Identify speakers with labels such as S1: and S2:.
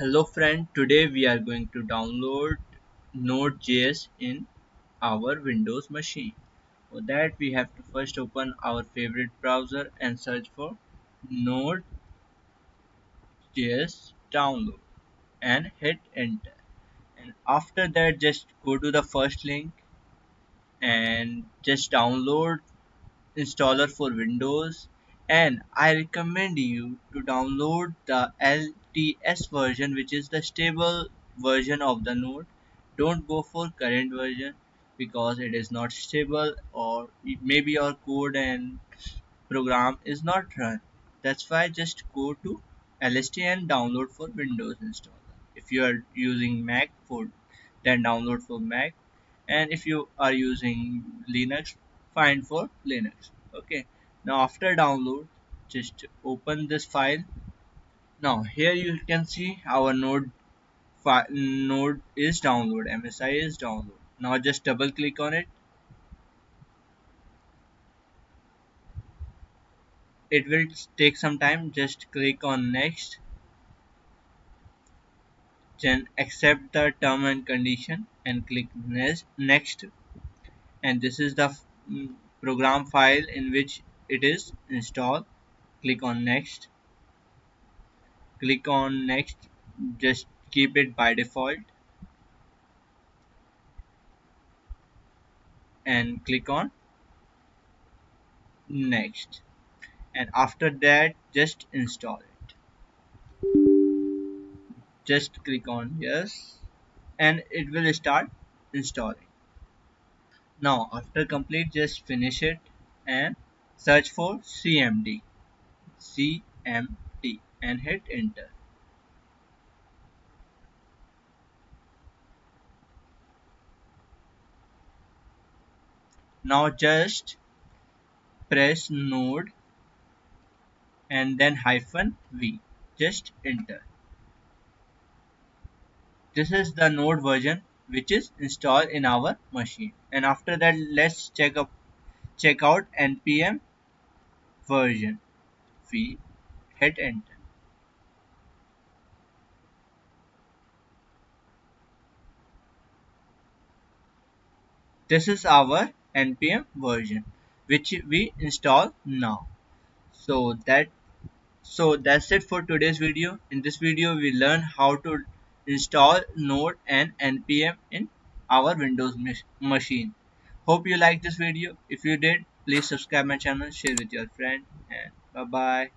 S1: Hello friend, today we are going to download nodejs in our Windows machine. For that we have to first open our favorite browser and search for nodejs download and hit enter. And after that just go to the first link and just download installer for Windows, and I recommend you to download the LTS version, which is the stable version of the node. Don't go for current version because it is not stable, or maybe your code and program is not run. That's why just go to LST and download for Windows installer. If you are using Mac for, then download for Mac, and if you are using Linux, find for Linux. Okay, now after download just open this file. Now here you can see our node is download, MSI is download. Now just double click on it. It will take some time. Just click on next, then accept the term and condition and click next. And this is the program file in which it is installed. Click on next, click on next, just keep it by default and click on next, and after that just install it. Just click on yes and it will start installing. Now after complete just finish it and search for CMD and hit enter. Now just press node and then -v, just enter. This is the node version which is installed in our machine, and after that let's check out npm version. We hit enter. This is our npm version which we install now. So that's it for today's video. In this video we learn how to install node and npm in our Windows machine. Hope you liked this video. If you did, please subscribe my channel, share with your friend, and bye bye.